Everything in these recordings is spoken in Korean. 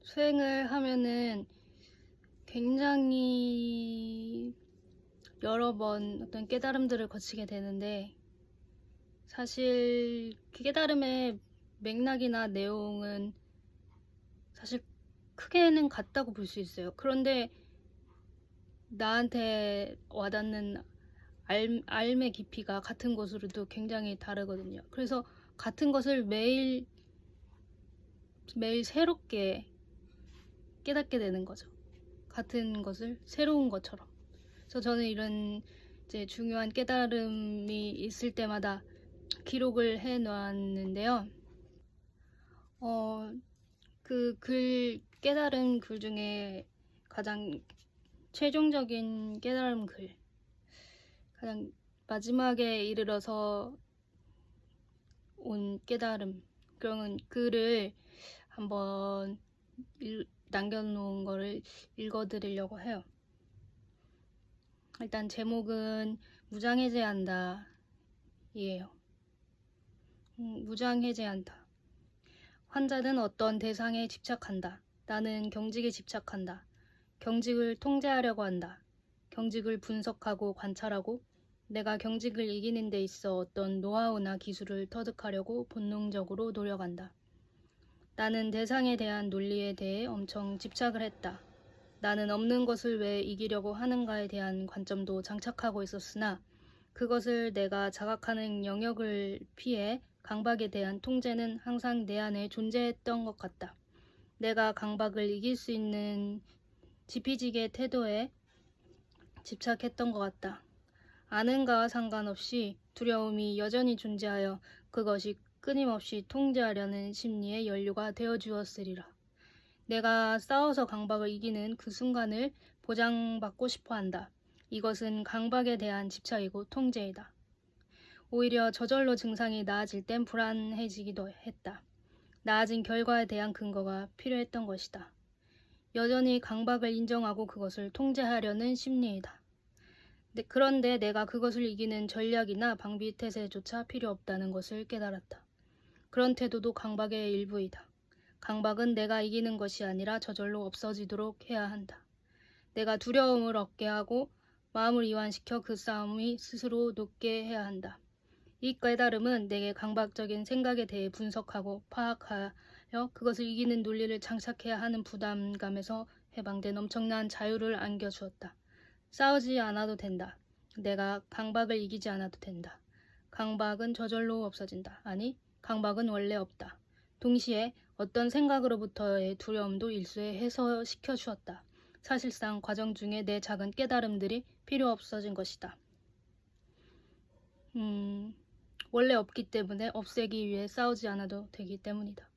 수행을 하면은 굉장히 여러 번 어떤 깨달음들을 거치게 되는데, 사실 그 깨달음의 맥락이나 내용은 사실 크게는 같다고 볼 수 있어요. 그런데 나한테 와닿는 알의 깊이가 같은 것으로도 굉장히 다르거든요. 그래서 같은 것을 매일 새롭게 깨닫게 되는 거죠. 같은 것을 새로운 것처럼. 그래서 저는 이런 이제 중요한 깨달음이 있을 때마다 기록을 해 놓았는데요. 깨달은 글 중에 가장 최종적인 깨달음 글, 가장 마지막에 이르러서 온 깨달음, 그런 글을 한번 남겨놓은 거를 읽어드리려고 해요. 일단 제목은 무장해제한다 이에요. 무장해제한다. 환자는 어떤 대상에 집착한다. 나는 경직에 집착한다. 경직을 통제하려고 한다. 경직을 분석하고 관찰하고 내가 경직을 이기는 데 있어 어떤 노하우나 기술을 터득하려고 본능적으로 노력한다. 나는 대상에 대한 논리에 대해 엄청 집착을 했다. 나는 없는 것을 왜 이기려고 하는가에 대한 관점도 장착하고 있었으나 그것을 내가 자각하는 영역을 피해 강박에 대한 통제는 항상 내 안에 존재했던 것 같다. 내가 강박을 이길 수 있는 지피지기의 태도에 집착했던 것 같다. 아는가와 상관없이 두려움이 여전히 존재하여 그것이 끊임없이 통제하려는 심리의 연료가 되어주었으리라. 내가 싸워서 강박을 이기는 그 순간을 보장받고 싶어 한다. 이것은 강박에 대한 집착이고 통제이다. 오히려 저절로 증상이 나아질 땐 불안해지기도 했다. 나아진 결과에 대한 근거가 필요했던 것이다. 여전히 강박을 인정하고 그것을 통제하려는 심리이다. 그런데 내가 그것을 이기는 전략이나 방비 태세조차 필요 없다는 것을 깨달았다. 그런 태도도 강박의 일부이다. 강박은 내가 이기는 것이 아니라 저절로 없어지도록 해야 한다. 내가 두려움을 얻게 하고 마음을 이완시켜 그 싸움이 스스로 녹게 해야 한다. 이 깨달음은 내게 강박적인 생각에 대해 분석하고 파악하여 그것을 이기는 논리를 장착해야 하는 부담감에서 해방된 엄청난 자유를 안겨주었다. 싸우지 않아도 된다. 내가 강박을 이기지 않아도 된다. 강박은 저절로 없어진다. 아니, 강박은 원래 없다. 동시에 어떤 생각으로부터의 두려움도 일수에 해소시켜 주었다. 사실상 과정 중에 내 작은 깨달음들이 필요 없어진 것이다. 원래 없기 때문에 없애기 위해 싸우지 않아도 되기 때문이다.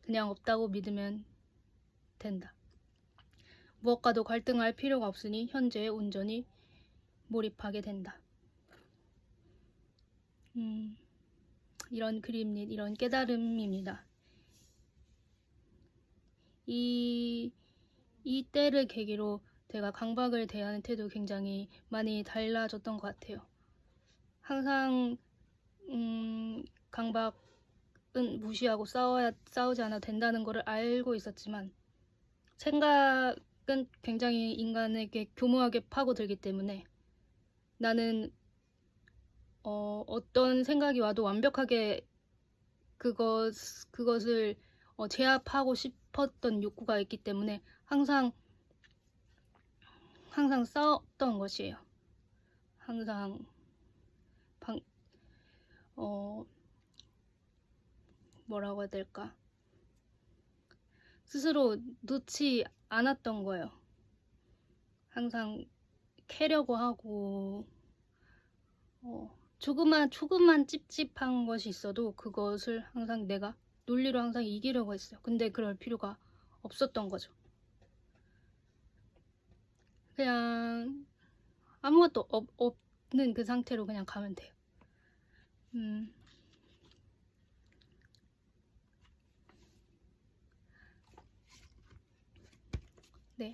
그냥 없다고 믿으면 된다. 무엇과도 갈등할 필요가 없으니 현재에 온전히 몰입하게 된다. 이런 이런 깨달음입니다. 이 때를 계기로 제가 강박을 대하는 태도 굉장히 많이 달라졌던 것 같아요. 항상 강박은 무시하고 싸우지 않아도 된다는 것을 알고 있었지만 생각은 굉장히 인간에게 교묘하게 파고들기 때문에 나는 어떤 생각이 와도 완벽하게 그것을 제압하고 싶었던 욕구가 있기 때문에 항상 싸웠던 것이에요. 항상 뭐라고 해야 될까? 스스로 놓지 않았던 거예요. 항상 캐려고 하고 조금만 찝찝한 것이 있어도 그것을 항상 내가 논리로 항상 이기려고 했어요. 근데 그럴 필요가 없었던 거죠. 그냥 아무것도 없는 그 상태로 그냥 가면 돼요. 네.